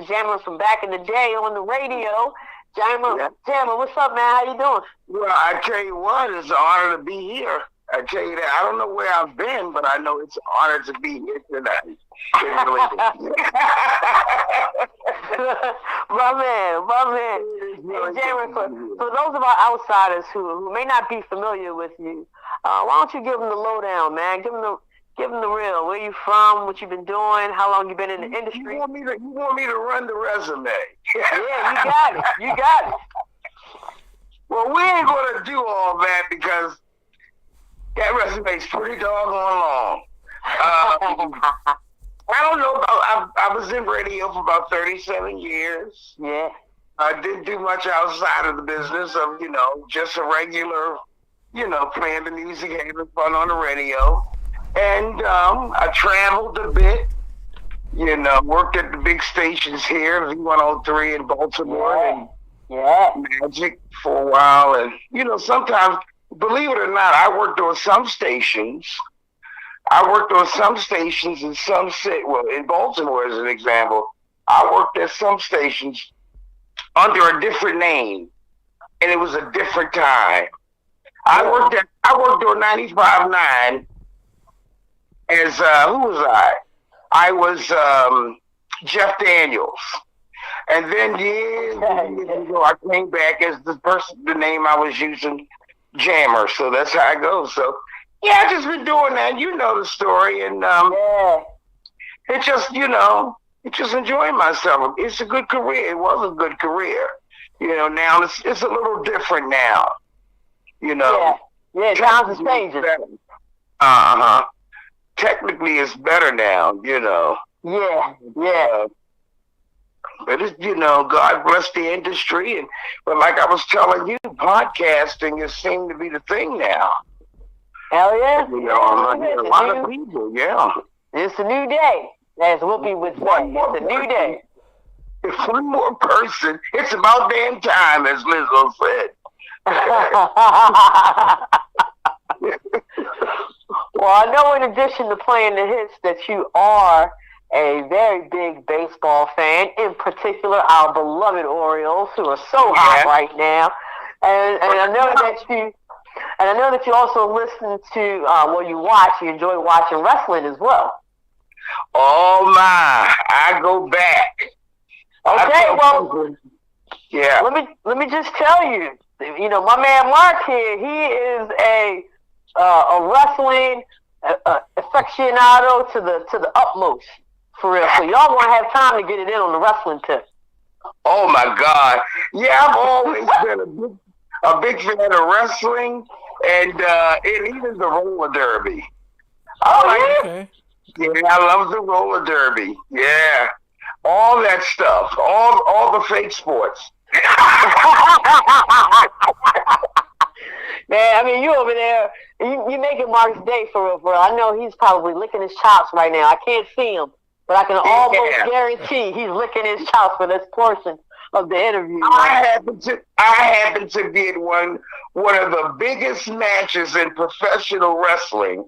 the Jammer from back in the day on the radio. Jammer, what's up, man? How you doing? Well, I tell you what, it's an honor to be here. I tell you that. I don't know where I've been, but I know it's an honor to be here tonight. my man. Hey, Jammer, for those of our outsiders who may not be familiar with you, why don't you give them the lowdown, man? Give them the real. Where you from? What you been doing? How long you been in the industry? You want me to run the resume? Yeah, you got it. Well, we ain't gonna do all that because that resume's pretty doggone long. I don't know. I was in radio for about 37 years. Yeah. I didn't do much outside of the business of, just a regular, playing the music, having fun on the radio. And I traveled a bit, worked at the big stations here, V103 in Baltimore, and Magic for a while. And, sometimes, believe it or not, I worked on some stations. In some cities, in Baltimore as an example, I worked at some stations under a different name, and it was a different time. I worked on 95.9 as, who was I? I was Jeff Daniels. And then years ago, I came back as the name I was using, Jammer. So that's how I go. So, yeah, I just been doing that. You know the story. And it just enjoying myself. It's a good career. It was a good career. Now it's a little different now. Yeah, times are changing. Uh-huh. Technically, it's better now, Yeah. But it's, God bless the industry. But like I was telling you, podcasting is seemed to be the thing now. Hell yeah. A lot of people, yeah. It's a new day, as Whoopi would say. It's a new day. If one more person, it's about damn time, as Lizzo said. Well, I know in addition to playing the hits that you are a very big baseball fan, in particular our beloved Orioles, who are so hot right now. And I know that you also listen to you enjoy watching wrestling as well. Oh my, I go back. Okay, well, yeah. Let me just tell you, my man Mark here, he is a wrestling aficionado to the utmost, for real. So y'all gonna have time to get it in on the wrestling tip. Oh my God! Yeah, I've always been a big fan of wrestling, and even the roller derby. Okay. Yeah, I love the roller derby. Yeah, all that stuff, all the fake sports. Man, I mean, you over there, you making Mark's day for real. I know he's probably licking his chops right now. I can't see him, but I can almost guarantee he's licking his chops for this portion of the interview. I happen to be in one of the biggest matches in professional wrestling.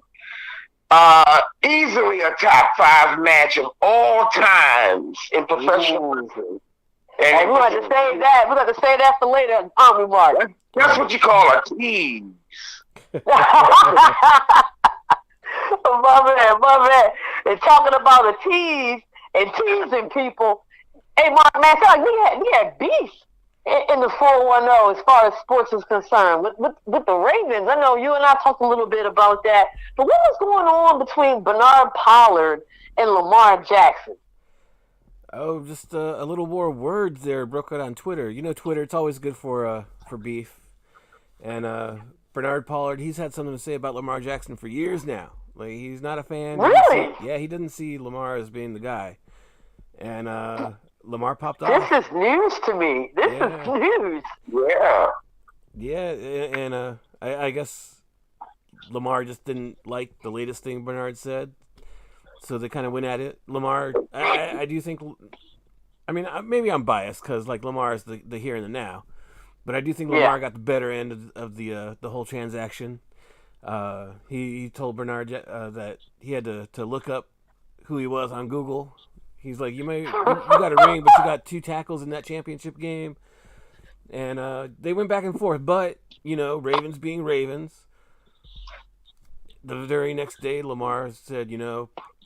Easily a top 5 match of all times in professional wrestling. And we're going to save that. We're going to save that for later, aren't we, Mark? That's what you call a tease. My man. And talking about a tease and teasing people. Hey, Mark, man, I feel like we had beef in the 410 as far as sports is concerned. With the Ravens, I know you and I talked a little bit about that. But what was going on between Bernard Pollard and Lamar Jackson? Oh, just a little more words there broke out on Twitter. Twitter, it's always good for beef. And Bernard Pollard, he's had something to say about Lamar Jackson for years now. Like, he's not a fan. Really? He didn't see Lamar as being the guy. And Lamar popped off. This is news to me. This is news. Yeah. Yeah, and I guess Lamar just didn't like the latest thing Bernard said. So they kind of went at it. Lamar, I do think, I mean, maybe I'm biased because, like, Lamar is the here and the now. But I do think Lamar got the better end of the whole transaction. He told Bernard that he had to look up who he was on Google. He's like, you got a ring, but you got 2 tackles in that championship game. And they went back and forth. But, Ravens being Ravens, the very next day, Lamar said,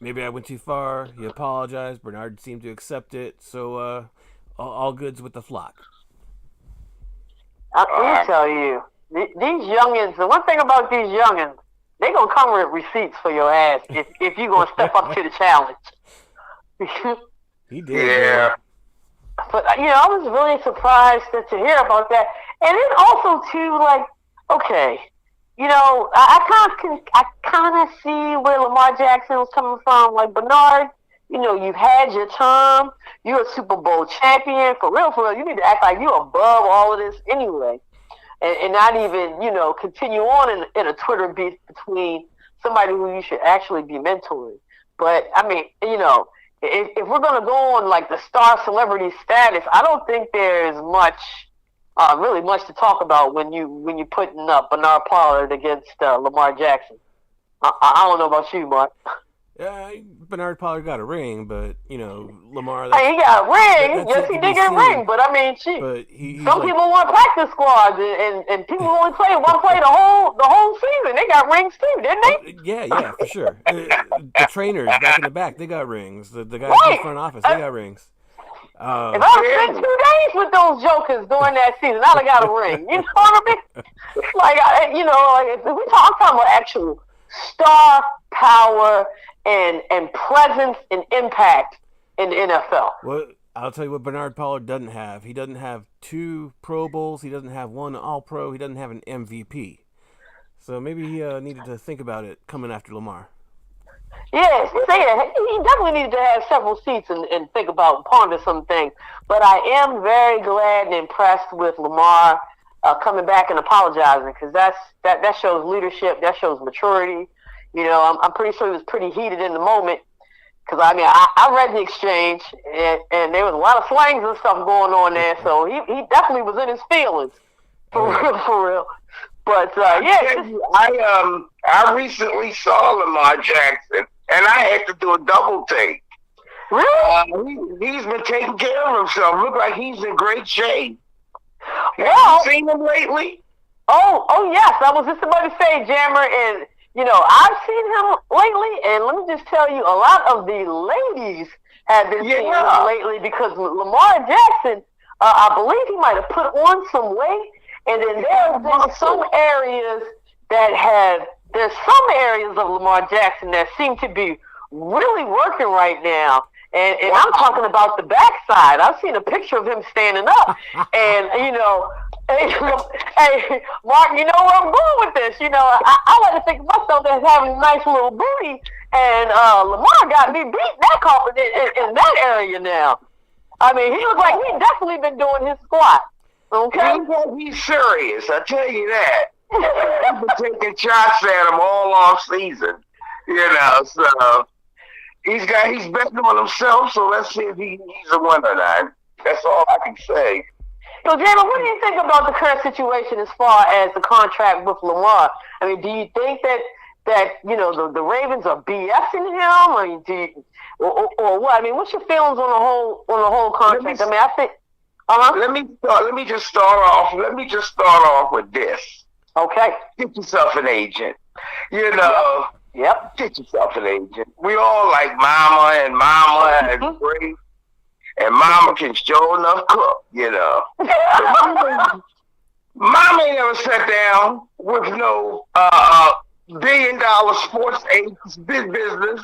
maybe I went too far. He apologized. Bernard seemed to accept it. So all goods with the flock. I'll tell you, these youngins, the one thing about these youngins, they going to come with receipts for your ass if you're going to step up to the challenge. He did. Yeah. But, I was really surprised to hear about that. And then also, too, like, okay, I kind of see where Lamar Jackson was coming from. Like, Bernard, you've had your time. You're a Super Bowl champion. For real, you need to act like you're above all of this anyway. And not even, continue on in a Twitter beef between somebody who you should actually be mentoring. But, I mean, if we're going to go on, like, the star celebrity status, I don't think there's really much to talk about when you're putting up Bernard Pollard against Lamar Jackson. I don't know about you, Mark. Yeah, Bernard Pollard got a ring, but Lamar. Hey, he got a ring. Yes, he did get a ring, but I mean, some people want practice squads, and people only play the whole season. They got rings too, didn't they? Yeah, for sure. The trainers back in the back, they got rings. The guys in the front office, they got rings. If I spent 2 days with those jokers during that season, I'd have got a ring. You know what I mean? Like, if I'm talking about actual star power and presence and impact in the NFL. Well, I'll tell you what Bernard Pollard doesn't have. He doesn't have 2 Pro Bowls. He doesn't have 1 All-Pro. He doesn't have an MVP. So maybe he needed to think about it coming after Lamar. Yes, he definitely needed to have several seats and think about ponder some things. But I am very glad and impressed with Lamar coming back and apologizing, because that shows leadership, that shows maturity. I'm pretty sure he was pretty heated in the moment, because I read the exchange and there was a lot of slangs and stuff going on there, so he definitely was in his feelings for real. But I recently saw Lamar Jackson, and I had to do a double take. Really? He's been taking care of himself. Look like he's in great shape. Well, have you seen him lately? Oh yes, I was just about to say, Jammer, and I've seen him lately, and let me just tell you, a lot of the ladies have been seeing him lately, because Lamar Jackson, I believe he might have put on some weight, and then there's some areas there's some areas of Lamar Jackson that seem to be really working right now. And I'm talking about the backside. I've seen a picture of him standing up. And, hey, Mark, you know where I'm going with this. I like to think of myself as having a nice little booty. And Lamar got me beat that confident in that area now. I mean, he looks like he's definitely been doing his squat. Okay? He's serious, I tell you that. I've been taking shots at him all off season. So he's betting on himself, so let's see if he's a winner now. That's all I can say. So, Jabo, what do you think about the current situation as far as the contract with Lamar? I mean, do you think that the Ravens are BSing him? I mean, or what? I mean, what's your feelings on the whole contract? I think. Let me just start off with this. Okay. Get yourself an agent. Yep. Get yourself an agent. We all like mama and great. And mama can show enough cook, Mama ain't never sat down with no $1 billion sports agents business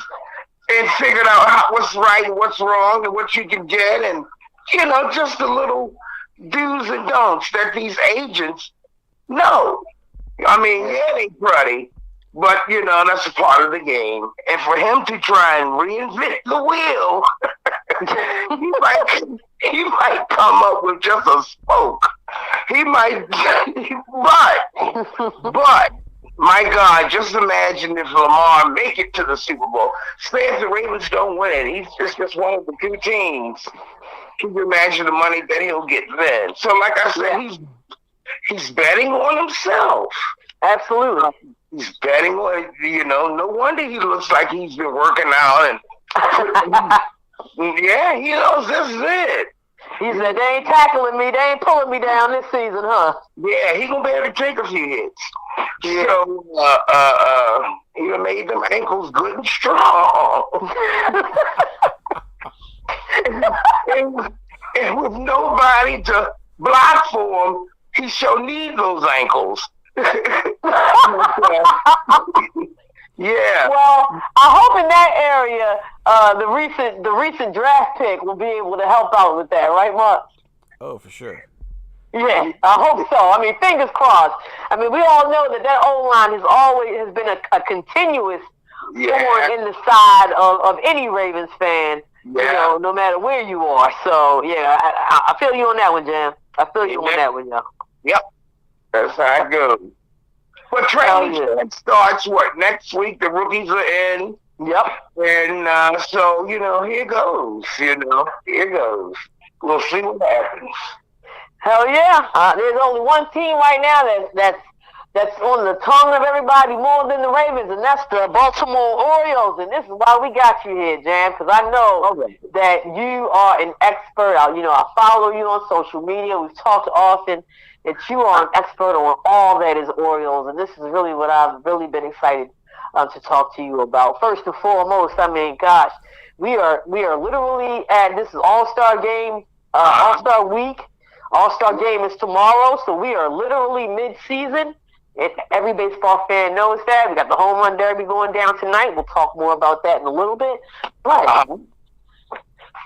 and figured out what's right and what's wrong and what you can get, and just the little do's and don'ts that these agents know. I mean, it ain't pretty, but that's a part of the game. And for him to try and reinvent the wheel, he might come up with just a spoke. He might, but my God, just imagine if Lamar make it to the Super Bowl. Say if the Ravens don't win it, he's just one of the 2 teams. Can you imagine the money that he'll get then? So, like I said, he's betting on himself. Absolutely. He's betting on, no wonder he looks like he's been working out and Yeah, he knows this is it. He said, they ain't tackling me. They ain't pulling me down this season, huh? Yeah, he gonna be able to take a few hits. Yeah. So, he done made them ankles good and strong. and with nobody to block for him, he sure need those ankles. Yeah. Well, I hope in that area, the recent draft pick will be able to help out with that, right, Mark? Oh, for sure. Yeah, I hope so. I mean, fingers crossed. I mean, we all know that O-line has been a continuous thorn in the side of any Ravens fan. Yeah. You know, no matter where you are. So yeah, I feel you on that one, Jam. I feel you on that one, y'all. Yep, that's how it goes. But training camp starts next week? The rookies are in. Yep. And so here goes. Here goes. We'll see what happens. Hell yeah! There's only one team right now that's on the tongue of everybody more than the Ravens, and that's the Baltimore Orioles. And this is why we got you here, Jam, because I know that you are an expert. I follow you on social media. We've talked often. That you are an expert on all that is Orioles, and this is really what I've really been excited to talk to you about. First and foremost, I mean, gosh, we are literally this is All-Star game, All-Star week. All-Star game is tomorrow, so we are literally mid-season. Every baseball fan knows that. We got the home run derby going down tonight. We'll talk more about that in a little bit. But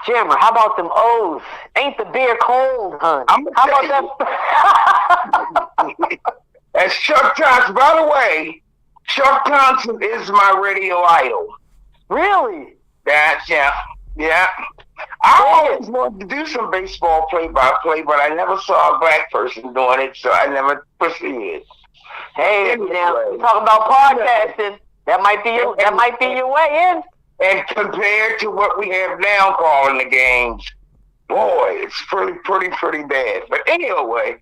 Jammer, how about them O's? Ain't the beer cold, hon? How about that? As Chuck Thompson, by the way, Chuck Thompson is my radio idol. Really? Yeah. I always wanted to do some baseball play-by-play, but I never saw a black person doing it, so I never proceeded. Hey, now you talking about podcasting? That might be your way in. And compared to what we have now calling the games, boy, it's pretty bad. But anyway,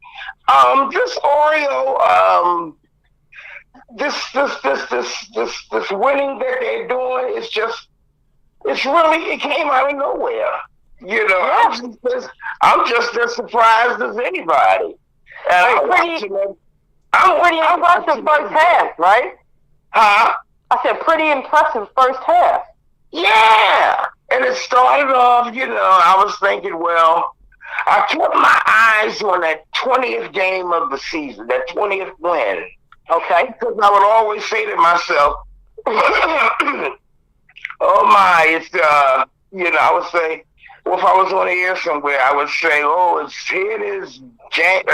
this Oreo, this winning that they're doing is just, it came out of nowhere. I'm just as surprised as anybody. I'm pretty impressive first half, right? Huh? I said pretty impressive first half. Yeah. And it started off, I was thinking, well, I kept my eyes on that 20th game of the season, that 20th win. Okay. Because I would always say to myself, oh my, it's, I would say, well, if I was on the air somewhere, I would say, oh, it is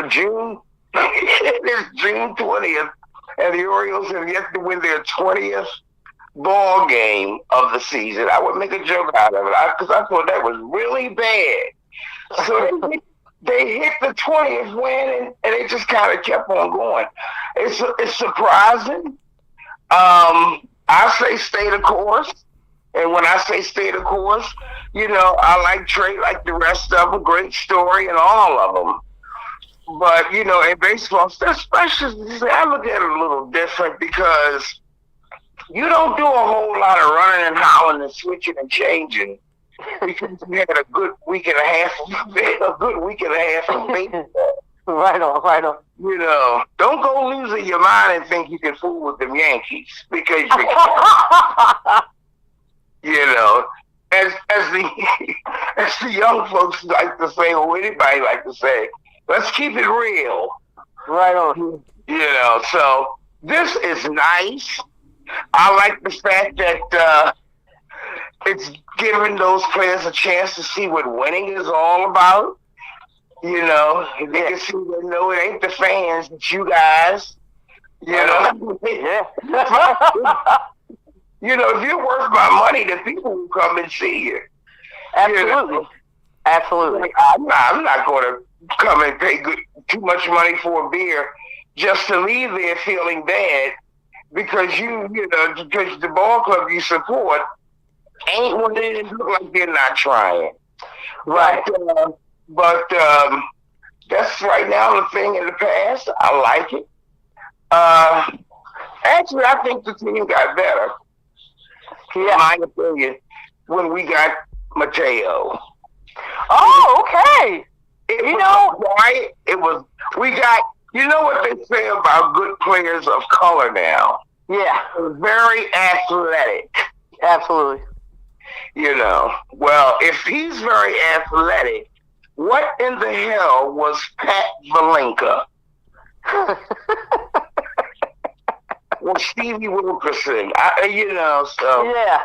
June. It is June 20th, and the Orioles have yet to win their 20th ball game of the season. I would make a joke out of it because I thought that was really bad. So they hit the 20th win, and they just kind of kept on going. It's surprising. I say stay the course. And when I say stay the course, I like Trey like the rest of them. Great story and all of them. But, in baseball, especially, I look at it a little different because you don't do a whole lot of running and howling and switching and changing because you had a good week and a half of baseball. Right on. Don't go losing your mind and think you can fool with them Yankees because as the young folks like to say, or anybody like to say, let's keep it real. Right on. So this is nice. I like the fact that it's giving those players a chance to see what winning is all about. They can see they know it ain't the fans, it's you guys. Yeah. If you're worth my money, the people will come and see you. Absolutely. Absolutely. I'm not going to come and pay too much money for a beer just to leave there feeling bad because because the ball club you support ain't one of them look like they're not trying. Right. But that's right now the thing in the past. I like it. Actually, I think the team got better. In my opinion, when we got Mateo. Oh, okay. It was quiet. We got, you know what they say about good players of color now? Yeah. They're very athletic. Absolutely. Well, if he's very athletic, what in the hell was Pat Valenka? Or Stevie Wilkerson? So. Yeah.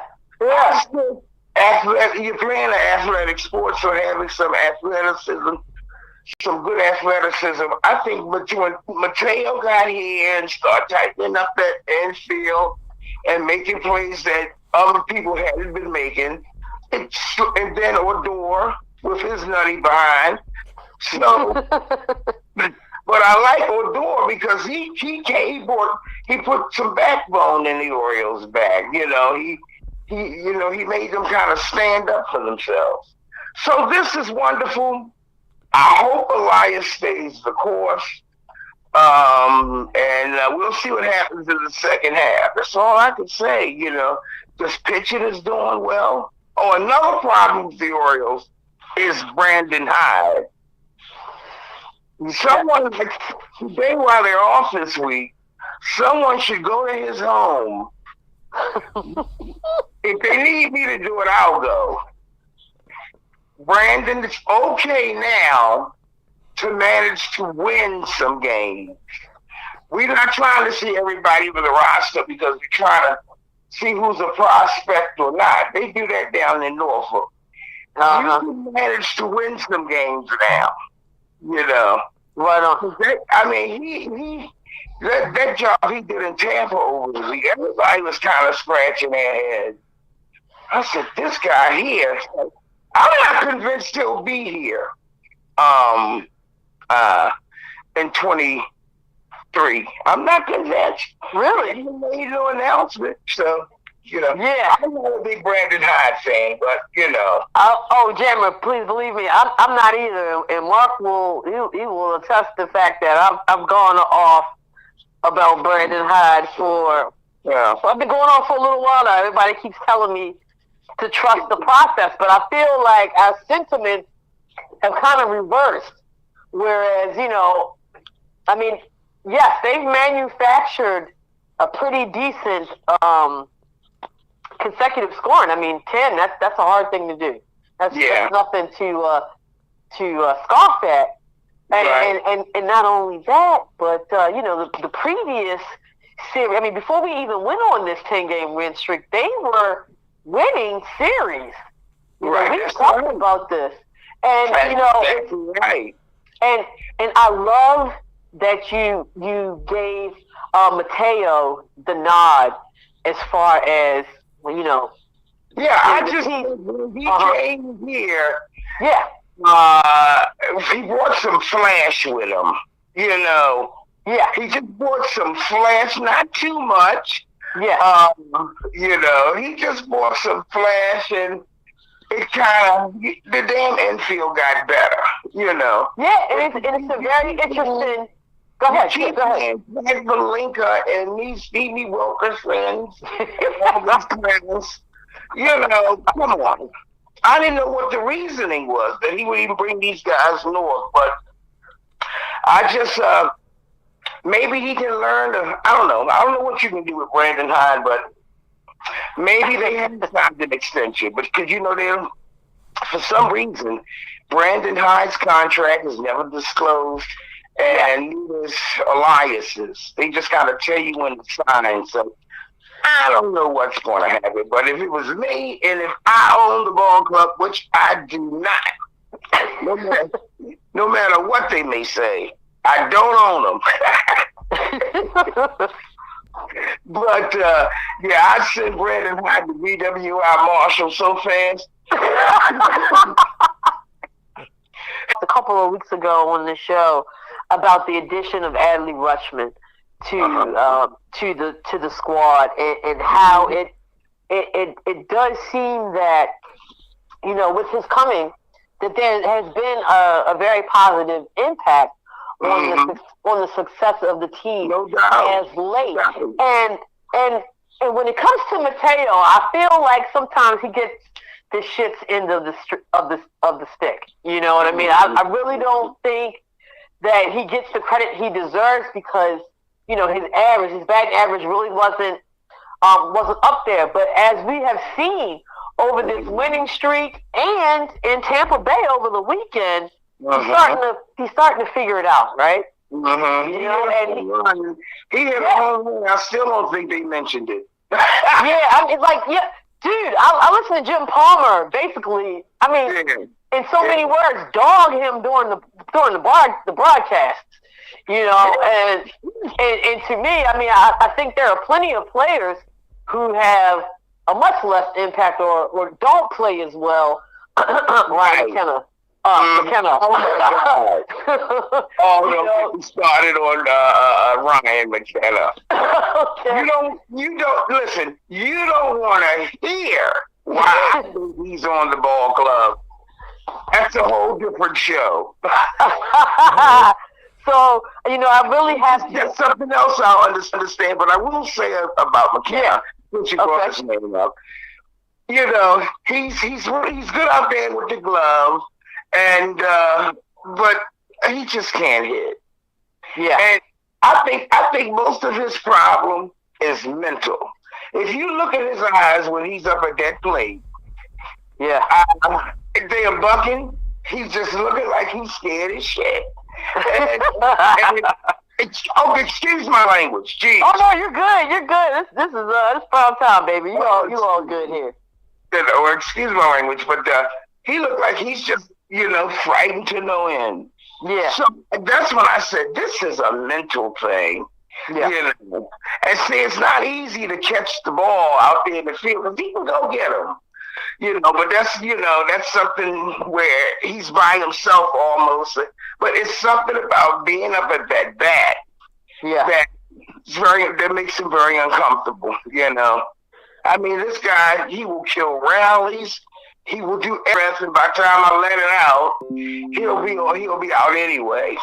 You're playing an athletic sport, so having some athleticism, some good athleticism. I think when Mateo got here and started tightening up that infield and making plays that other people hadn't been making, and then Odor with his nutty behind. So, but I like Odor because he put some backbone in the Orioles' back. He made them kind of stand up for themselves. So this is wonderful. I hope Elias stays the course. And we'll see what happens in the second half. That's all I can say. This pitching is doing well. Oh, another problem with the Orioles is Brandon Hyde. Someone, today while they're off this week, someone should go to his home. If they need me to do it, I'll go. Brandon, it's okay now to manage to win some games. We're not trying to see everybody with a roster because we're trying to see who's a prospect or not. They do that down in Norfolk. You can manage to win some games now. Right on. That job he did in Tampa over the week, everybody was kind of scratching their head. I said, this guy here, I'm not convinced he'll be here in 23. I'm not convinced. Really? He made no announcement, so, Yeah. I'm not a big Brandon Hyde fan, but, Jammer, please believe me, I'm not either. And Mark he will attest the fact that I've gone off about Brandon Hyde I've been going on for a little while now. Everybody keeps telling me to trust the process, but I feel like our sentiments have kind of reversed. Whereas, yes, they've manufactured a pretty decent consecutive scoring. 10, that's a hard thing to do. That's nothing to scoff at. And not only that, but the previous series. Before we even went on this 10-game win streak, they were winning series. We talked about this, and that's right. And I love that you gave Mateo the nod as far as Yeah, I just when he came here. Yeah. He brought some flash with him, Yeah. He just brought some flash, not too much. Yeah. He just brought some flash, and it kind of the damn infield got better, Yeah, and it's a very interesting. Go ahead. Go ahead. Valenka and these Stevie Wilkerson and all these friends, come on. I didn't know what the reasoning was that he would even bring these guys north, but I just maybe he can learn to. I don't know what you can do with Brandon Hyde, but maybe they haven't signed an extension. But because they, for some reason, Brandon Hyde's contract is never disclosed, and neither is Elias's. They just gotta tell you when to sign. So I don't know what's going to happen, but if it was me and if I own the ball club, which I do not, no matter what they may say, I don't own them. But, I'd send Brandon Hyde to BWI Marshall so fast. A couple of weeks ago on the show about the addition of Adley Rutschman to the squad and how it does seem that with his coming that there has been a very positive impact on the success of the team as late. And when it comes to Mateo, I feel like sometimes he gets the shit's end of the stick. You know what I mean? I really don't think that he gets the credit he deserves because his batting average really wasn't up there. But as we have seen over this winning streak and in Tampa Bay over the weekend, he's starting to figure it out, right? Mm-hmm. He hit a home run. I still don't think they mentioned it. Dude, I listened to Jim Palmer basically. I mean, in so many words, dog him during the broadcast. And to me, I mean, I think there are plenty of players who have a much less impact or don't play as well. Ryan McKenna. McKenna. Oh, started on Ryan McKenna. Okay. You don't listen. You don't want to hear why he's on the ball club. That's a whole different show. So, I really have to. That's something else I'll understand, but I will say about McKenna, since you brought his name up. He's good out there with the glove, and but he just can't hit. Yeah. And I think most of his problem is mental. If you look at his eyes when he's up at that plate, they are bucking. He's just looking like he's scared as shit. Excuse my language. Jeez. Oh no, you're good. You're good. This is prime time, baby. You all good here. Or excuse my language, but he looked like he's just frightened to no end. Yeah. So that's when I said this is a mental thing. Yeah. And see, it's not easy to catch the ball out there in the field because he can go get him. But that's something where he's by himself almost. But it's something about being up at that bat that makes him very uncomfortable. I mean, this guy, he will kill rallies. He will do everything. By the time I let it out, he'll be out anyway.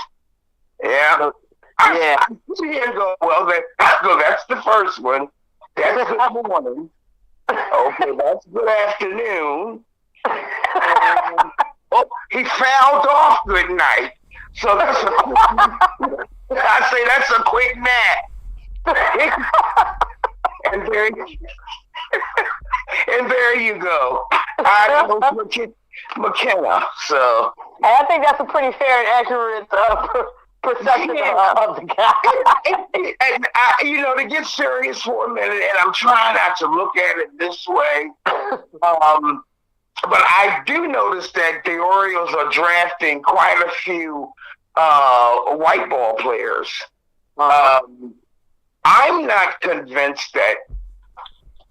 Yeah. I sit here and go, well, that's the first one. That's good morning. Okay, that's good afternoon. He fouled off good night. So I say that's a quick nap. And there you go. I know McKenna. So I think that's a pretty fair and accurate perception of the guy. And to get serious for a minute, and I'm trying not to look at it this way, but I do notice that the Orioles are drafting quite a few white ball players. I'm not convinced that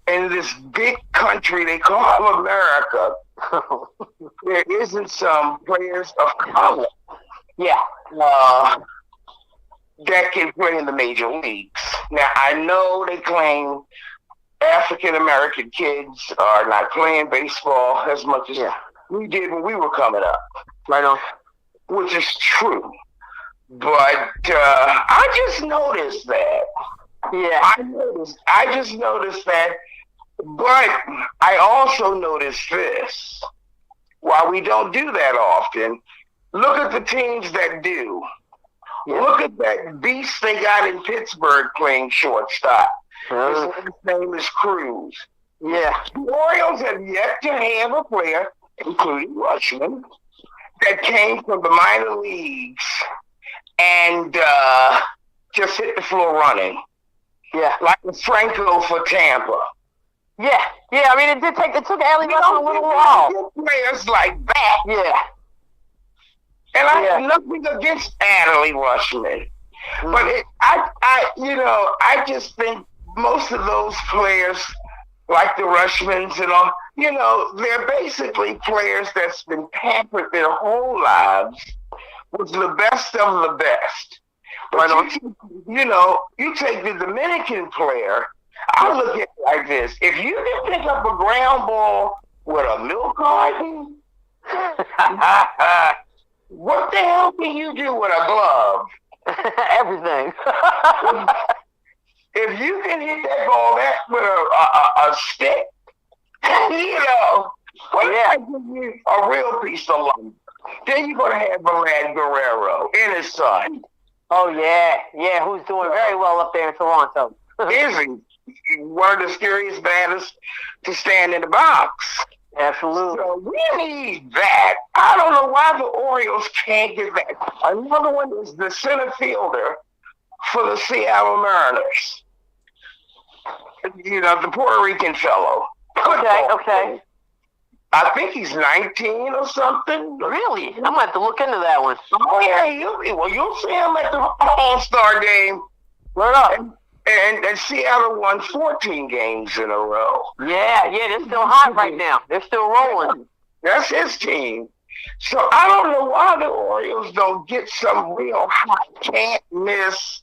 in this big country they call America, there isn't some players of color. Yeah. That can play in the major leagues. Now, I know they claim African American kids are not playing baseball as much as we did when we were coming up. Right on. Which is true. But I just noticed that. Yeah. I just noticed that. But I also noticed this. While we don't do that often, look at the teams that do. Yeah. Look at that beast they got in Pittsburgh playing shortstop. His name is Cruz. Yeah. The Orioles have yet to have a player, including Rushman, that came from the minor leagues and just hit the floor running. Yeah. Like Franco for Tampa. Yeah. Yeah, I mean, it took Allie Rushman a little while. Players like that. Yeah. And I have nothing against Adley Rushman. But I just think most of those players, like the Rushmans and all, they're basically players that's been pampered their whole lives with the best of the best. But you take the Dominican player, I look at it like this. If you can pick up a ground ball with a milk carton, what the hell can you do with a glove? Everything. If you can hit that ball with a stick, Well, yeah, give you a real piece of lumber. Then you're gonna have Vlad Guerrero and his son. Oh yeah, who's doing very well up there in Toronto. Is he one of the scariest batters to stand in the box? Absolutely. So we need that. I don't know why the Orioles can't get that. Another one is the center fielder for the Seattle Mariners. You know, the Puerto Rican fellow. Okay. I think he's 19 or something. Really? I'm going to have to look into that one. Oh, yeah. You'll see him at the All-Star game. Word up. And Seattle won 14 games in a row. Yeah, they're still hot right now. They're still rolling. That's his team. So I don't know why the Orioles don't get some real hot, can't miss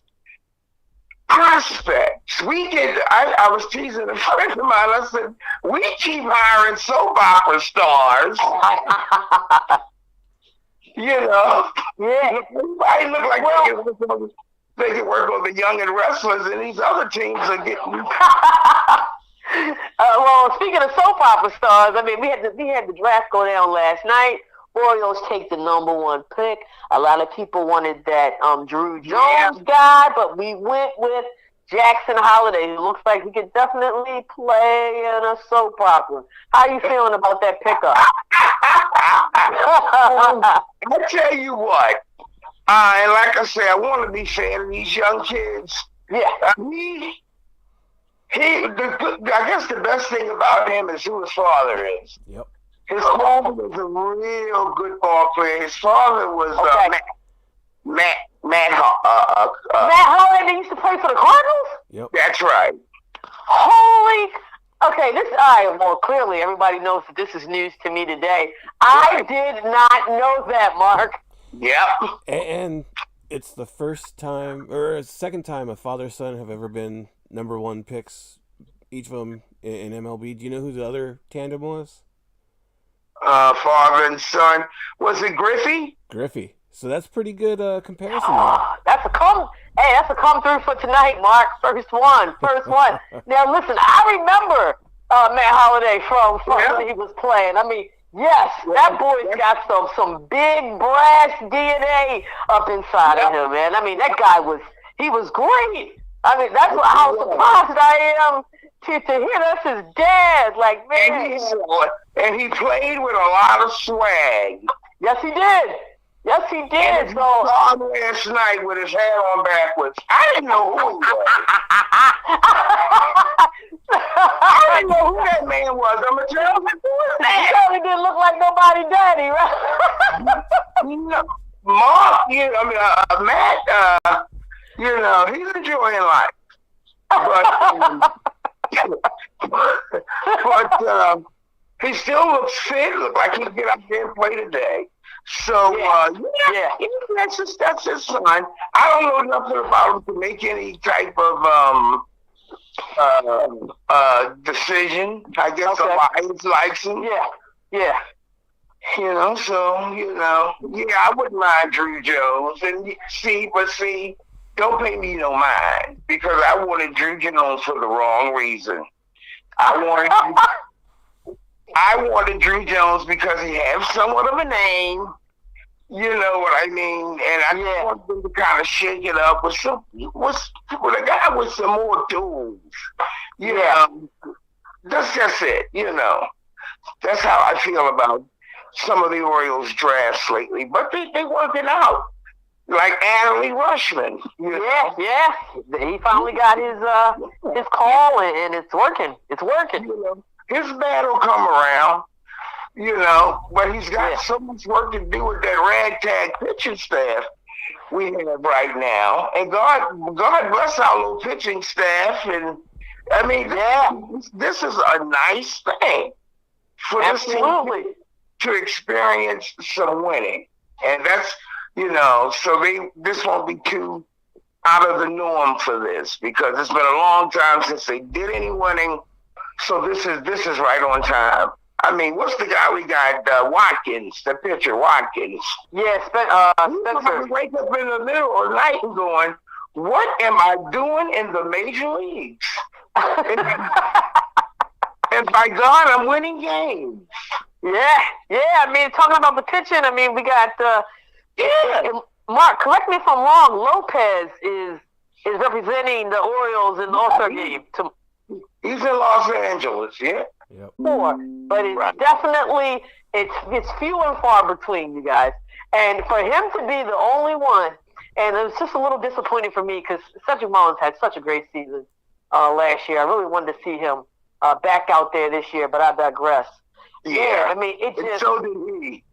prospects. I was teasing a friend of mine. I said, we keep hiring soap opera stars. You know? Yeah. Everybody look like they can work on the young and wrestlers, and these other teams are getting. Well, speaking of soap opera stars, I mean, we had the draft go down last night. Orioles take the number 1 pick. A lot of people wanted that Drew Jones guy, but we went with Jackson Holliday, who looks like he could definitely play in a soap opera. How are you feeling about that pickup? I tell you what, and like I say, I want to be fair to these young kids. Yeah. I guess the best thing about him is who his father is. Yep. His father was a real good ball player. His father was Matt Holliday used to play for the Cardinals? Yep. That's right. Holy. Okay, well, clearly everybody knows that this is news to me today. I did not know that, Mark. Yep. And it's the first time, or second time, a father-son have ever been number 1 picks, each of them in MLB. Do you know who the other tandem was? Father and son. Was it Griffey? Griffey. So that's pretty good comparison. That's a come through for tonight, Mark. First one. Now listen, I remember Matt Holliday from when he was playing. I mean, yes, that boy's got some big brass DNA up inside of him, man. I mean, that guy was great. I mean, that's how surprised I am to hear that's his dad. Like, man. And he played with a lot of swag. Yes, he did. And so last night with his hair on backwards. I didn't know who he was. I didn't know who that man was. I'm going to tell you who He certainly didn't look like nobody daddy, right? Mark, Matt, he's enjoying life. But he still looks fit. Look like he can get up there and play today. So that's his son. I don't know nothing about him to make any type of decision. I guess the Lions likes him. Yeah. I wouldn't mind Drew Jones. And see, don't pay me no mind, because I wanted Drew Jones for the wrong reason. I wanted Drew Jones because he has somewhat of a name. You know what I mean? And I just wanted them to kind of shake it up with a guy with some more tools. You know, that's just it. That's how I feel about some of the Orioles drafts lately. But they working out. Like Adley Rushman. Yeah. He finally got his call, and it's working. It's working. His bat will come around, but he's got so much work to do with that ragtag pitching staff we have right now. And God bless our little pitching staff. And I mean, this is a nice thing for this team to experience some winning. And that's, so this won't be too out of the norm for this, because it's been a long time since they did any winning. So this is right on time. I mean, what's the guy we got? Watkins, the pitcher, Watkins. Yeah, Spencer. We wake up in the middle of the night and going, what am I doing in the major leagues? And And by God, I'm winning games. Yeah. I mean, talking about the pitching, I mean, we got Mark. Correct me if I'm wrong. Lopez is representing the Orioles in the All-Star game. He's in Los Angeles, yeah. Yep. But it's definitely it's few and far between, you guys. And for him to be the only one, and it was just a little disappointing for me because Cedric Mullins had such a great season last year. I really wanted to see him back out there this year, but I digress. Yeah, I mean, it just. So did he.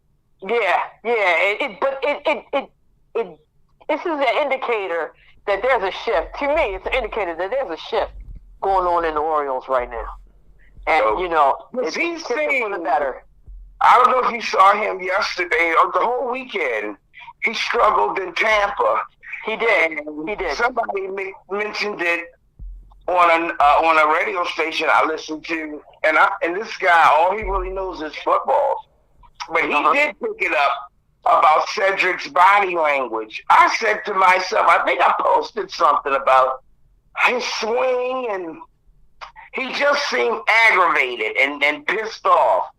Yeah. This is an indicator that there's a shift. To me, it's an indicator that there's a shift going on in the Orioles right now. And, it's shifting for the better. I don't know if you saw him yesterday or the whole weekend. He struggled in Tampa. He did. Somebody mentioned it on a radio station I listened to, and this guy, all he really knows is football. But he did pick it up about Cedric's body language. I said to myself, I think I posted something about his swing, and he just seemed aggravated and pissed off.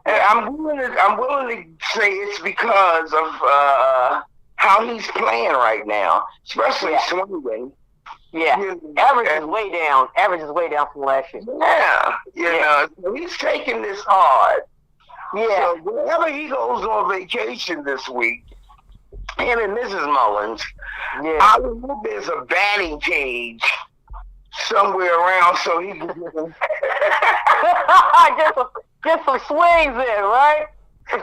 And I'm willing to say it's because of how he's playing right now, especially swinging. Yeah, average is way down. Average is way down from last year. Yeah, so he's taking this hard. Yeah. So whenever he goes on vacation this week, him and Mrs. Mullins, I would hope there's a batting cage somewhere around so he can get some swings in, right?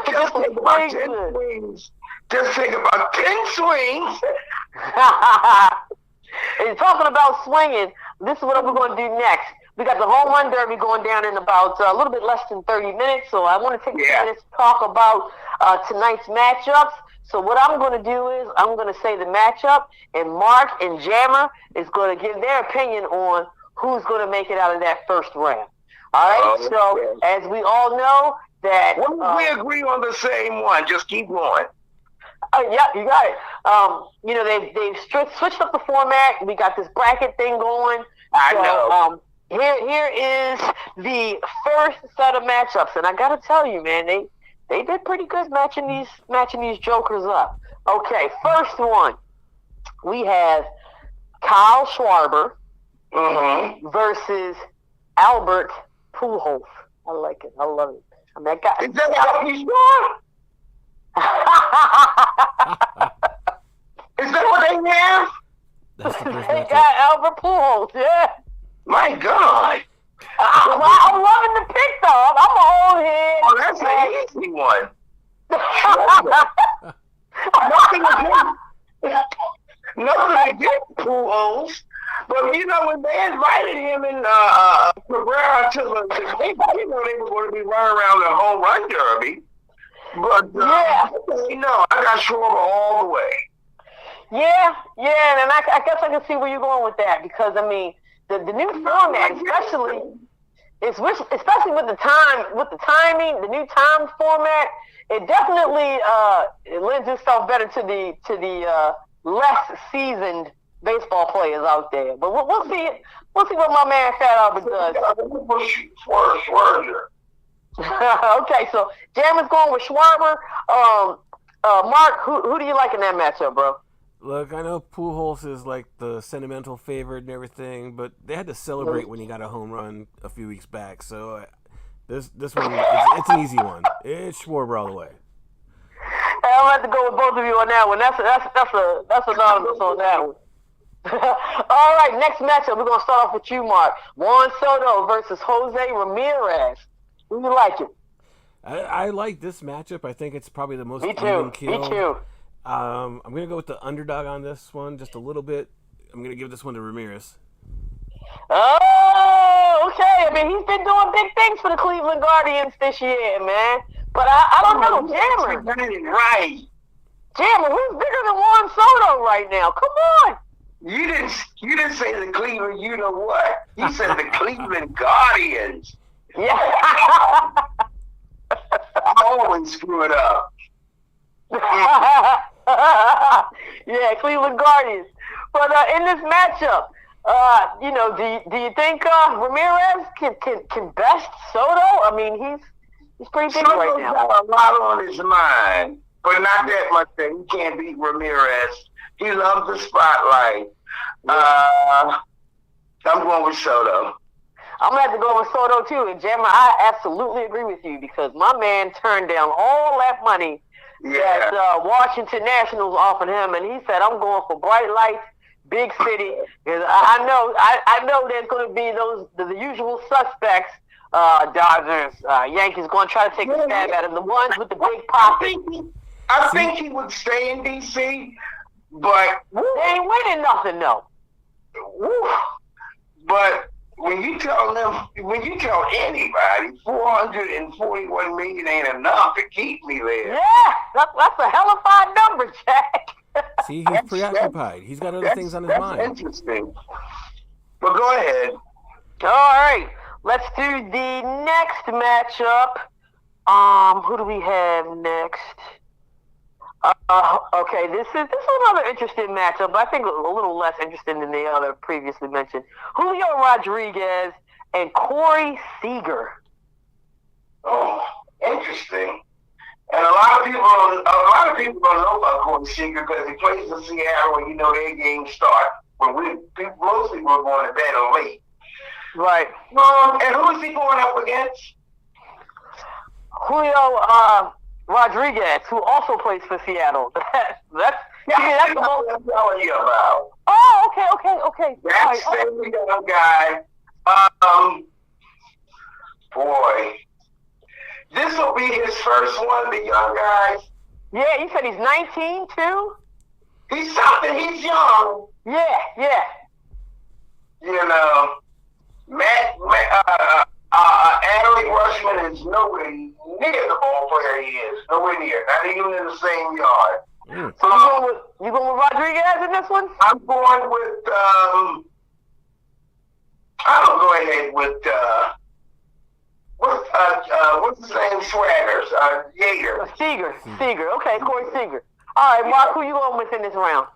Just take about 10 swings. Just take about 10 swings. And talking about swinging, this is what we're going to do next. We got the home run derby going down in about a little bit less than 30 minutes, so I want to take a few minutes to talk about tonight's matchups. So what I'm going to do is I'm going to say the matchup, and Mark and Jammer is going to give their opinion on who's going to make it out of that first round. All right, so as we all know that... we agree on the same one. Just keep going. Yeah, you got it. They've switched up the format. We got this bracket thing going. I know. Here is the first set of matchups, and I got to tell you, man, they did pretty good matching these jokers up. Okay, first one, we have Kyle Schwarber versus Albert Pujols. I like it. I love it. I mean, that guy. Is that how you sure? Is that what they have? That's the first they got Albert Pujols, yeah. My God. I'm loving the pick, though. I'm an old head. Oh, that's an easy one. Nothing against Pujols. But, when they invited him and Cabrera to the they were going to be running around the home run derby. But, I got Schwarber all the way. Yeah, and I guess I can see where you're going with that because, I mean, the new format, especially with the timing, the new time format, it definitely it lends itself better to the less seasoned baseball players out there. But we'll see. We'll see what my man Fat Albert does. Okay, so Jam is going with Schwarber. Mark, who do you like in that matchup, bro? Look, I know Pujols is like the sentimental favorite and everything, but they had to celebrate when he got a home run a few weeks back. So this one, it's an easy one. It's Schwarber all the way. Hey, I'm going to have to go with both of you on that one. That's anonymous on that one. All right, next matchup, we're going to start off with you, Mark. Juan Soto versus Jose Ramirez. Who you like it? I like this matchup. I think it's probably the most even kill. Me too. I'm going to go with the underdog on this one just a little bit. I'm going to give this one to Ramirez. Oh, okay. I mean, he's been doing big things for the Cleveland Guardians this year, man. But I don't know, Jammer. Right. Jammer, who's bigger than Juan Soto right now? Come on. You didn't say the Cleveland, you know what? You said the Cleveland Guardians. Yeah. I always screw it up. Yeah, Cleveland Guardians. But in this matchup, Do you think Ramirez can best Soto? I mean, he's pretty big right now. Got a lot on his mind, but not that much that he can't beat Ramirez. He loves the spotlight. I'm going with Soto. I'm gonna have to go with Soto too. And Jammer, I absolutely agree with you because my man turned down all that money that Washington Nationals offered him, and he said, "I'm going for bright lights, big city." And I know there's going to be the usual suspects. Dodgers, Yankees going to try to take a stab at him. The ones with the big pockets. I think he would stay in D.C., but they ain't winning nothing, though. But when you tell anybody $441 million ain't enough to keep me there. Yeah, that's a hellified number, Jack. See, he's preoccupied. He's got other things on his mind. That's interesting. But go ahead. All right. Let's do the next matchup. Who do we have next? Okay, this is another interesting matchup, but I think a little less interesting than the other previously mentioned. Julio Rodriguez and Corey Seager. Oh, interesting. And a lot of people don't know about Corey Seager because he plays in Seattle, and their games start when most people are going to bed late. Right. And who is he going up against? Julio Rodriguez, who also plays for Seattle. That's the most I'm telling you about. Oh, okay. That's the young guy. Boy, this will be his first one. The young guys. Yeah, you said he's 19 too. He's something. He's young. Yeah. Adley Rushman is nowhere near the ball player he is. Nowhere near. Not even in the same yard. So you going with Rodriguez in this one? I'm going with. I'll go ahead with. What's his name? Swaggers. Yeager. Seager. Okay, Corey Seager. All right, Mark, who you going with in this round?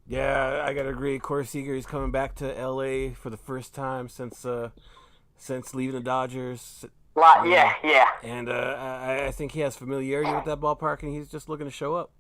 Yeah, I gotta agree. Corey Seager, he's coming back to L.A. for the first time since leaving the Dodgers. Yeah. And I think he has familiarity with that ballpark, and he's just looking to show up.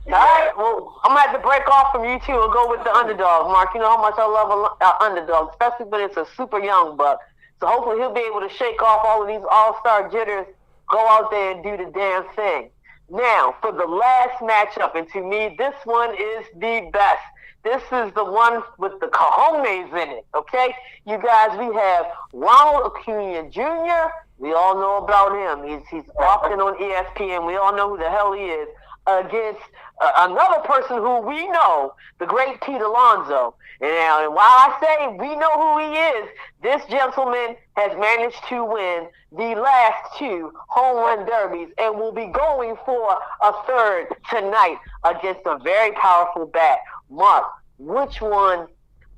All right, well, I'm going to have to break off from you two and go with the underdog, Mark. You know how much I love an underdog, especially when it's a super young buck. So hopefully he'll be able to shake off all of these all-star jitters, go out there and do the damn thing. Now, for the last matchup, and to me, this one is the best. This is the one with the cojones in it, okay? You guys, we have Ronald Acuna Jr. We all know about him. He's often on ESPN. We all know who the hell he is. Against another person who we know, the great Pete Alonso. And while I say we know who he is, this gentleman has managed to win the last two home run derbies and will be going for a third tonight against a very powerful bat. Mark, which one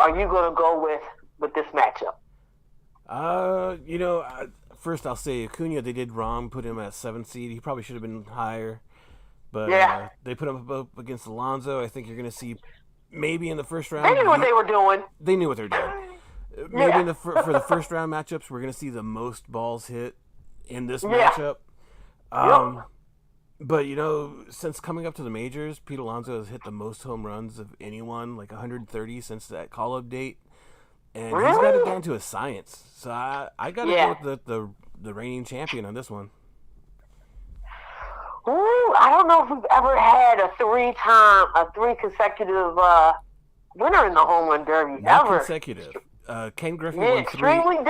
are you going to go with this matchup? First I'll say Acuna, they did wrong, put him at 7th seed. He probably should have been higher. But they put him up against Alonso. I think you're going to see maybe in the first round. They knew what they were doing. They knew what they were doing. Maybe for the first round matchups, we're going to see the most balls hit in this matchup. But, since coming up to the majors, Pete Alonso has hit the most home runs of anyone, like 130 since that call-up date. And he's got it down to a science. So I got to go with the reigning champion on this one. Ooh, I don't know if we've ever had a three consecutive winner in the home run derby. Not ever. Consecutive. Ken Griffey won 3. Extremely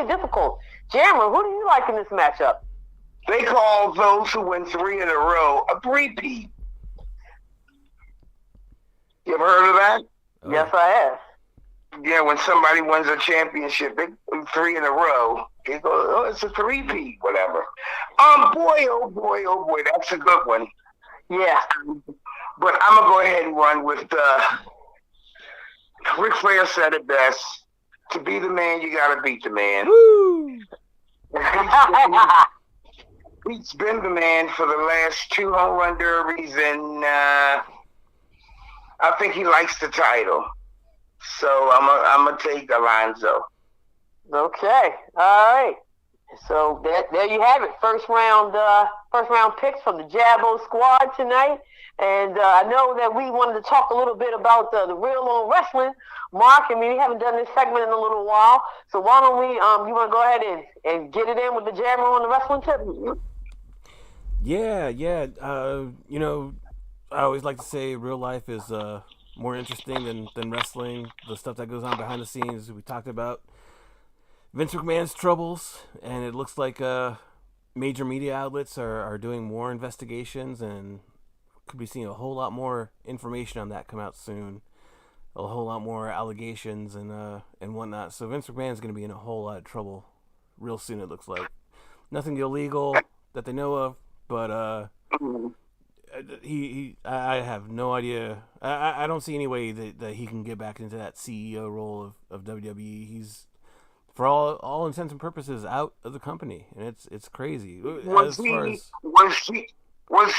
difficult. Jammer, who do you like in this matchup? They call those who win 3 in a row a three-peat. You ever heard of that? Oh. Yes, I have. Yeah, when somebody wins a championship, 3 in a row, they go, oh, it's a three-peat, whatever. Oh boy, that's a good one. Yeah. But I'm going to go ahead and run with, Ric Flair said it best, to be the man, you got to beat the man. Woo! He's been the man for the last 2 home run derbies, and I think he likes the title. So I'm gonna take Alonzo. Okay. All right. So there you have it. First round picks from the Jabo squad tonight. And I know that we wanted to talk a little bit about the real on wrestling. Mark, I mean, we haven't done this segment in a little while. So why don't we, you want to go ahead and get it in with the Jabo on the wrestling tip? Yeah. You know, I always like to say real life is more interesting than wrestling. The stuff that goes on behind the scenes. We talked about Vince McMahon's troubles, and it looks like major media outlets are doing more investigations, and could be seeing a whole lot more information on that come out soon. A whole lot more allegations and whatnot. So Vince McMahon's going to be in a whole lot of trouble real soon. It looks like nothing illegal that they know of, but I have no idea. I don't see any way that he can get back into that CEO role of WWE. He's, for all intents and purposes, out of the company, and it's crazy. Was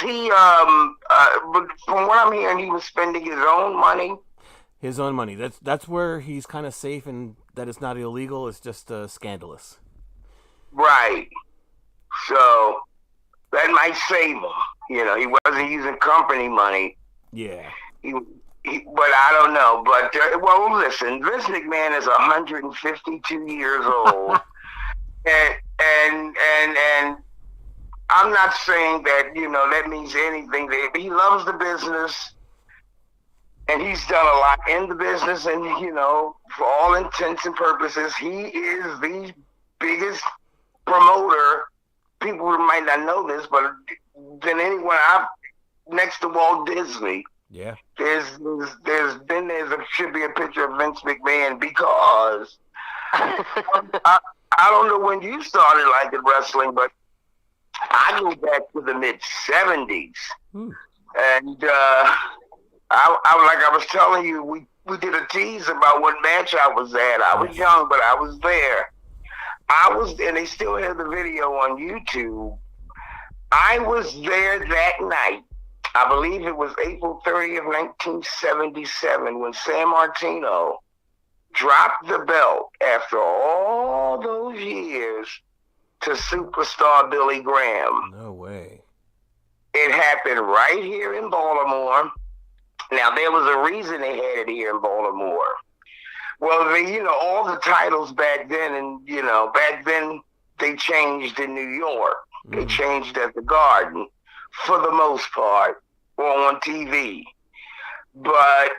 he but from what I'm hearing, he was spending his own money. His own money. That's where he's kind of safe, and that it's not illegal. It's just scandalous. Right. So that might save him. You know, he wasn't using company money. Yeah. But I don't know. But well, listen, Vince McMahon is 152 years old, and I'm not saying that that means anything. He loves the business, and he's done a lot in the business. And for all intents and purposes, he is the biggest promoter. People might not know this, but than anyone next to Walt Disney. Yeah. There should be a picture of Vince McMahon because I don't know when you started liking wrestling, but I go back to the mid-'70s. And I was telling you, we did a tease about what match I was at. I was young, but I was there. And they still have the video on YouTube. I was there that night. I believe it was April 30th, 1977, when San Martino dropped the belt after all those years to superstar Billy Graham. No way. It happened right here in Baltimore. Now, there was a reason they had it here in Baltimore. Well, all the titles back then, and, back then they changed in New York. They changed at the Garden for the most part, or on TV. But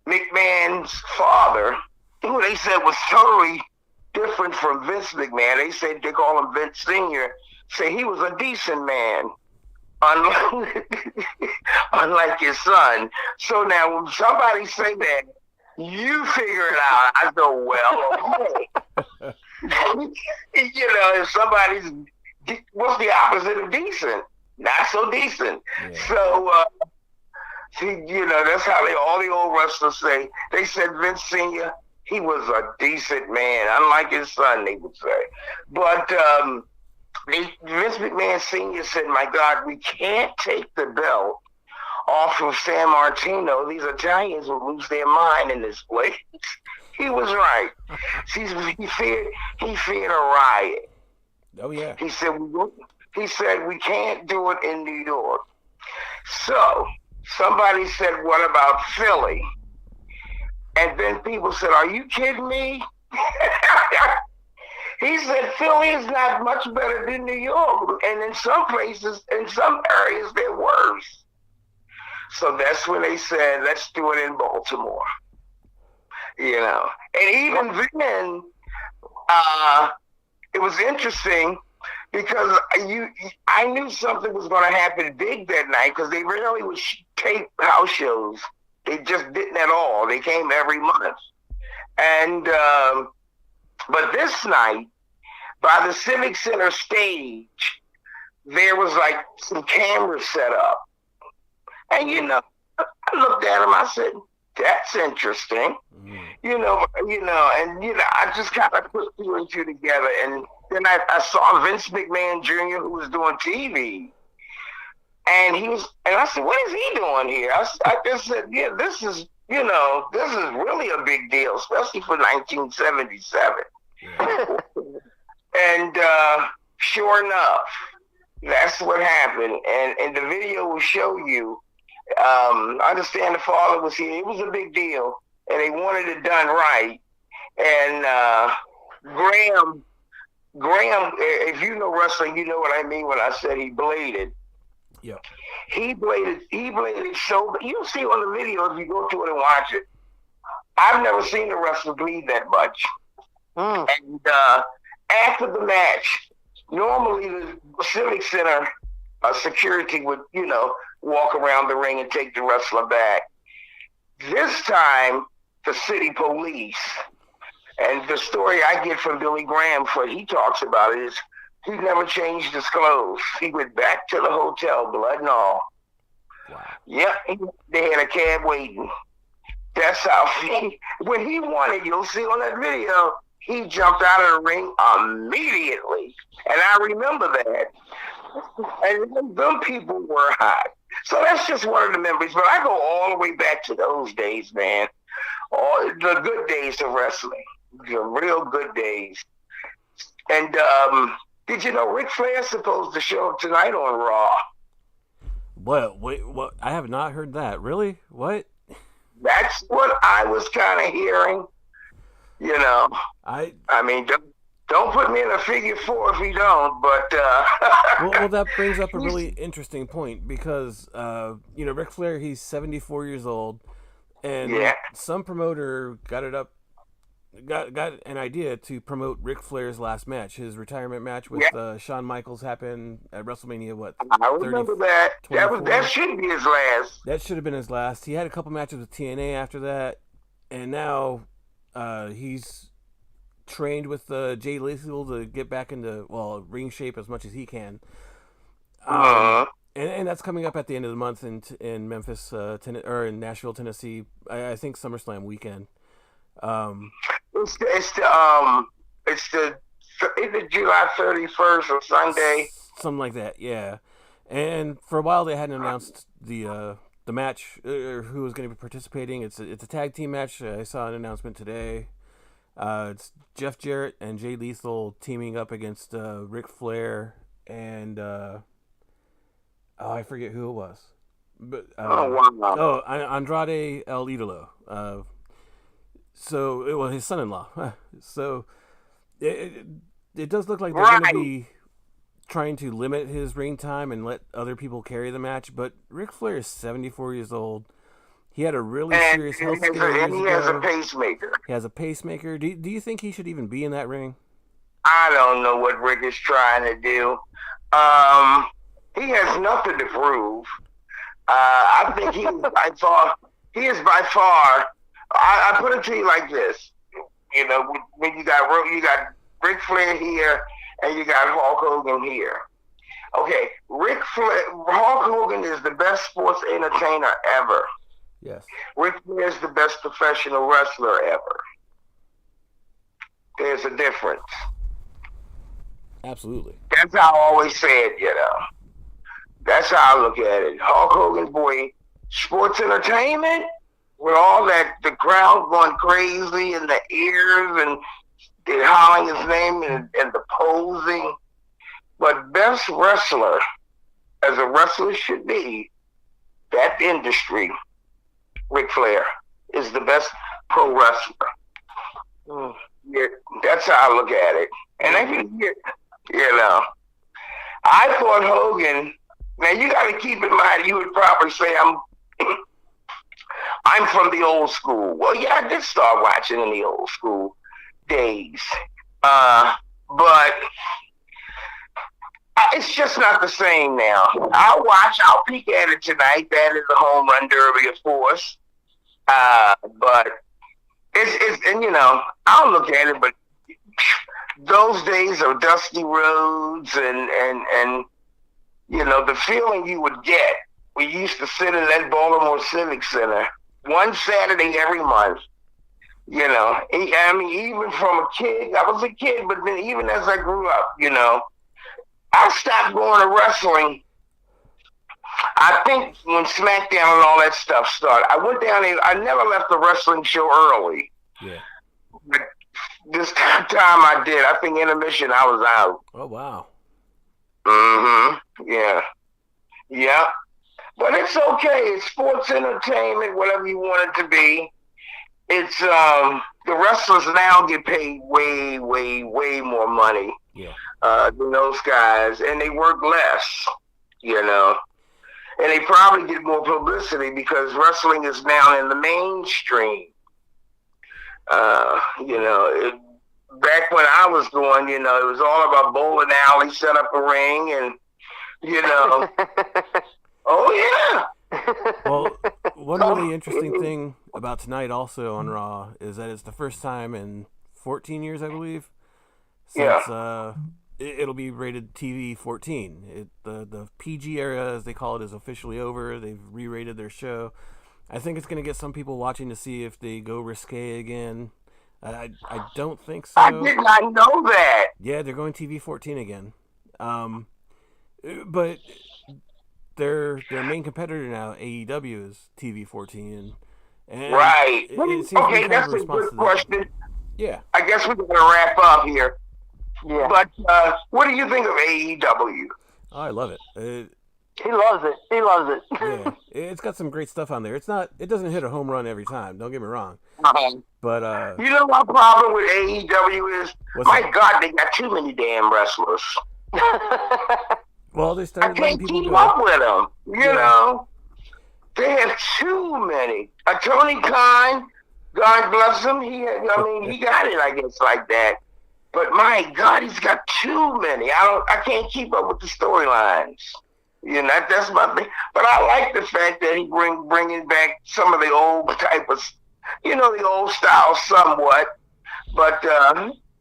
McMahon's father, who they said was totally different from Vince McMahon, they call him Vince Sr., say he was a decent man, unlike his son. So now when somebody say that, you figure it out. I go, well, okay. If somebody's, what's the opposite of decent? Not so decent. Yeah. So, that's how all the old wrestlers say. They said Vince Sr., he was a decent man, unlike his son, they would say. But Vince McMahon Sr. said, my God, we can't take the belt off of San Martino. These Italians will lose their mind in this place. He was right. He feared a riot. Oh, yeah. He said we can't do it in New York. So somebody said, what about Philly? And then people said, are you kidding me? He said, Philly is not much better than New York. And in some places, in some areas, they're worse. So that's when they said, let's do it in Baltimore. And even then, it was interesting because I knew something was going to happen big that night because they rarely would tape house shows. They just didn't at all. They came every month. And, but this night, by the Civic Center stage, there was like some cameras set up. And, I looked at him, I said, that's interesting. And, I just kind of put two and two together. And then I saw Vince McMahon Jr., who was doing TV. And I said, what is he doing here? I just said, yeah, this is this is really a big deal, especially for 1977. Yeah. And sure enough, that's what happened. And the video will show you. I understand the father was here. It was a big deal, and they wanted it done right. And Graham, if you know wrestling, you know what I mean when I said he bladed. Yeah. He bladed so. You'll see on the video if you go to it and watch it. I've never seen a wrestler bleed that much. And after the match, normally the Civic Center security would, walk around the ring and take the wrestler back. This time, the city police, and the story I get from Billy Graham, what he talks about it, is he never changed his clothes. He went back to the hotel, blood and all. Wow. Yep, they had a cab waiting. That's how when he won it, you'll see on that video, he jumped out of the ring immediately. And I remember that. And them people were hot. So that's just one of the memories. But I go all the way back to those days, man. All the good days of wrestling. The real good days. And did you know Ric Flair's supposed to show up tonight on Raw? What? Wait, what? I have not heard that. Really? What? That's what I was kind of hearing. I mean, don't put me in a figure four if you don't. But well, that brings up a really interesting point because Ric Flair, he's 74 years old, and some promoter got an idea to promote Ric Flair's last match, his retirement match with Shawn Michaels, happened at WrestleMania. I remember that. That should be his last. That should have been his last. He had a couple matches with TNA after that, and now he's trained with Jay Lethal to get back into ring shape as much as he can. And that's coming up at the end of the month in Memphis, or in Nashville, Tennessee. I think SummerSlam weekend. It's the July 31st or Sunday, something like that. Yeah, and for a while they hadn't announced the match or who was going to be participating. It's a tag team match. I saw an announcement today. It's Jeff Jarrett and Jay Lethal teaming up against Ric Flair and I forget who it was, but Andrade El Idolo. So his son-in-law. So it does look like they're going to be trying to limit his ring time and let other people carry the match. But Ric Flair is 74 years old. He had a really serious health scare years ago. He has a pacemaker. He has a pacemaker. Do you think he should even be in that ring? I don't know what Rick is trying to do. He has nothing to prove. I think he is by far. I put it to you like this. When you got Ric Flair here and you got Hulk Hogan here. Okay, Hulk Hogan is the best sports entertainer ever. Yes. Ric Flair is the best professional wrestler ever. There's a difference. Absolutely. That's how I always say it, That's how I look at it. Hulk Hogan, boy, sports entertainment, with all that, the crowd going crazy and the ears and they're hollering his name and the posing. But best wrestler, as a wrestler should be, that industry, Ric Flair, is the best pro wrestler. Yeah, that's how I look at it. And I thought Hogan, now you got to keep in mind, you would probably say I'm from the old school. Well, yeah, I did start watching in the old school days. But it's just not the same now. I'll peek at it tonight. That is a home run derby, of course. But I'll look at it, but those days of dusty roads and the feeling you would get. We used to sit in that Baltimore Civic Center one Saturday every month. I mean, even from a kid, I was a kid, but then even as I grew up, I stopped going to wrestling I think when SmackDown and all that stuff started, I went down there. I never left the wrestling show early. Yeah. But this time I did. I think intermission, I was out. Oh, wow. Yeah. Yeah. But it's okay. It's sports entertainment, whatever you want it to be. It's the wrestlers now get paid way, way, way more money. Yeah. Than those guys, and they work less, you know. And they probably get more publicity because wrestling is now in the mainstream. You know, back when I was going, you know, it was all about bowling alley, set up a ring, and, you know. Oh, yeah. Well, one really interesting thing about tonight also on Raw is that it's the first time in 14 years, I believe, since it'll be rated TV 14. The PG era, as they call it, is officially over. They've re-rated their show. I think it's going to get some people watching to see if they go risque again. I don't think so. I did not know that. Yeah, they're going TV 14 again. But their main competitor now, AEW, is TV 14. And right. It seems okay, that's a good question. Yeah. I guess we're going to wrap up here. Yeah. But what do you think of AEW? Oh, I love it. He loves it. He loves it. Yeah, it's got some great stuff on there. It doesn't hit a home run every time. Don't get me wrong. But you know my problem with AEW is, God, they got too many damn wrestlers. Well, they started I letting can't people keep go. up with them. You know, they have too many. Tony Khan, God bless him. He got it, I guess, like that. But my God, he's got too many. I can't keep up with the storylines. You know, that's my thing. But I like the fact that he bringing back some of the old type of, you know, the old style somewhat. But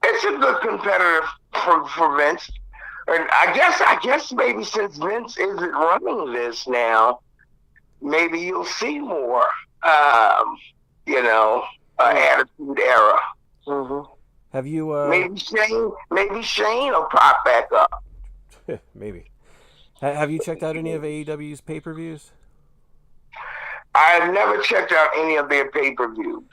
it's a good competitor for Vince. And I guess maybe since Vince isn't running this now, maybe you'll see more, you know, Attitude Era. Mm-hmm. Have you? Maybe Shane will pop back up. Maybe. Have you checked out any of AEW's pay-per-views? I've never checked out any of their pay-per-views.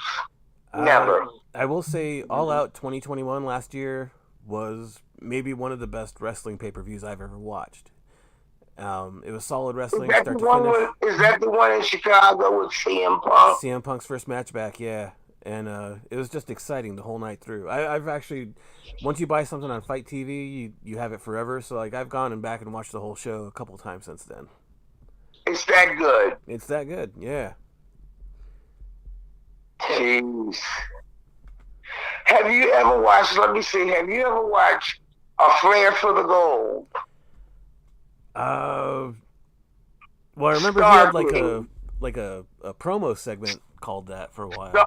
Never. I will say All Out 2021 last year was maybe one of the best wrestling pay-per-views I've ever watched. It was solid wrestling. Is that the one in Chicago with CM Punk? CM Punk's first match back, yeah. And it was just exciting the whole night through. I've actually, once you buy something on Fight TV, you have it forever. So like I've gone and back and watched the whole show a couple times since then. It's that good. It's that good, yeah. Jeez. Have you ever watched? Let me see. Have you ever watched A Flair for the Gold? Well, I remember he had like a promo segment called that for a while. No.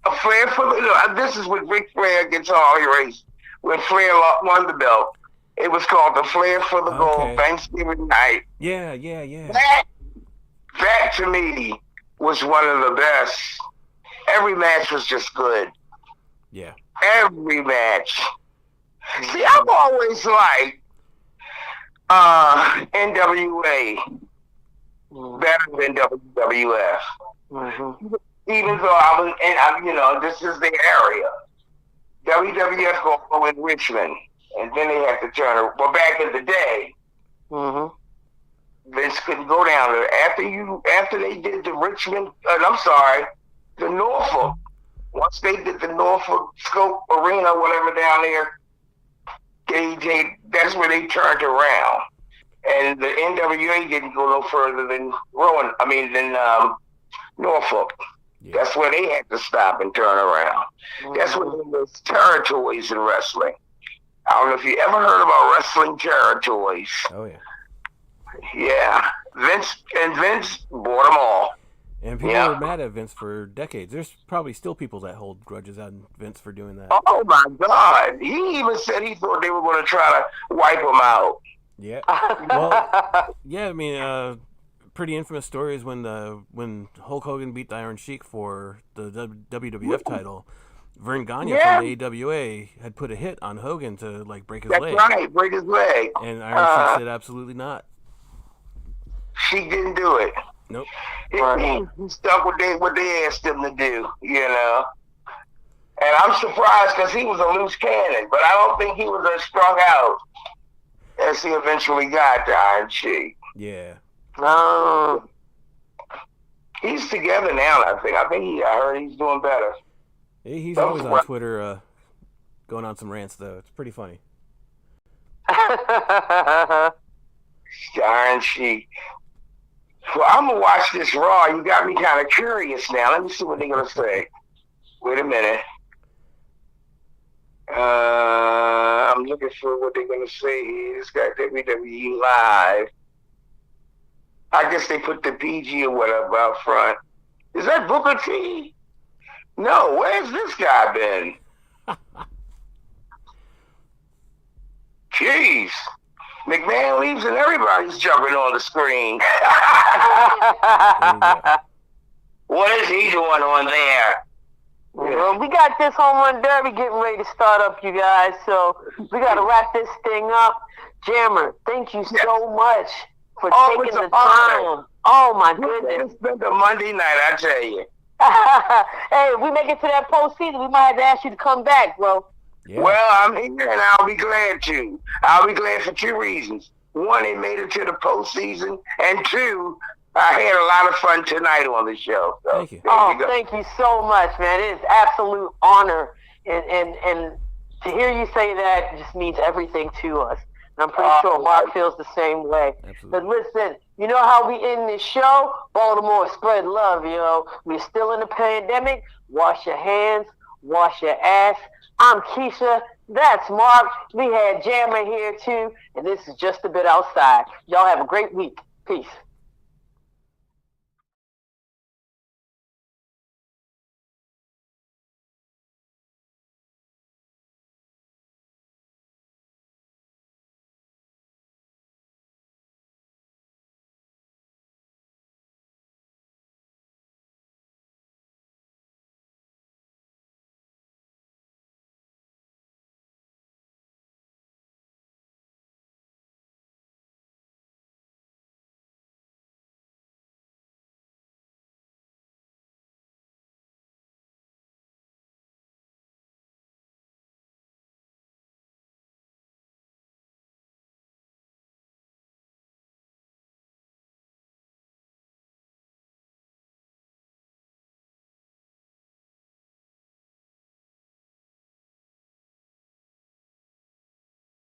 A Flair for the this is with Ric Flair against all your race. When Flair won the belt, it was called The Flair for the Gold, Thanksgiving night. Yeah. That to me was one of the best. Every match was just good. Yeah. Every match. See, I've always liked NWA better than WWF. Mm-hmm. Even though you know, this is their area. WWF go in Richmond, and then they have to turn it. Well, back in the day, Vince couldn't go down there after they did the Richmond. The Norfolk. Once they did the Norfolk Scope Arena, whatever down there, that's where they turned around, and the NWA didn't go no further than Norfolk. Yeah. That's where they had to stop and turn around. Mm-hmm. That's where there was territories in wrestling. I don't know if you ever heard about wrestling territories. Oh, yeah. Yeah. Vince bought them all. And people were mad at Vince for decades. There's probably still people that hold grudges on Vince for doing that. Oh, my God. He even said he thought they were going to try to wipe him out. Yeah. Well, yeah, I mean, pretty infamous story is when Hulk Hogan beat the Iron Sheik for the WWF title. Vern Gagne from the AWA had put a hit on Hogan to break his leg. That's right, break his leg. And Iron Sheik said absolutely not. She didn't do it. Nope. He stuck with what they asked him to do, you know. And I'm surprised because he was a loose cannon, but I don't think he was as strung out as he eventually got to Iron Sheik. Yeah. He's together now, I think. I heard he's doing better. He's always on Twitter going on some rants, though. It's pretty funny. Iron Sheik. Well, I'm going to watch this Raw. You got me kind of curious now. Let me see what they're going to say. Wait a minute. I'm looking for what they're going to say here. It's got WWE Live. I guess they put the PG or whatever out front. Is that Booker T? No, where's this guy been? Jeez. McMahon leaves and everybody's jumping on the screen. What is he doing on there? Well, we got this home run derby getting ready to start up, you guys. So we got to wrap this thing up. Jammer, thank you so much for taking the time. Oh, my goodness. It's been a Monday night, I tell you. Hey, if we make it to that postseason, we might have to ask you to come back, bro. Yeah. Well, I'm here and I'll be glad to. I'll be glad for two reasons. One, it made it to the postseason. And two, I had a lot of fun tonight on the show. So, thank you. Thank you so much, man. It is absolute honor. And to hear you say that just means everything to us. And I'm pretty sure Mark feels the same way. Absolutely. But listen, you know how we end this show? Baltimore, spread love, yo. We're still in the pandemic. Wash your hands. Wash your ass. I'm Keisha. That's Mark. We had Jammer here, too. And this is Just a Bit Outside. Y'all have a great week. Peace.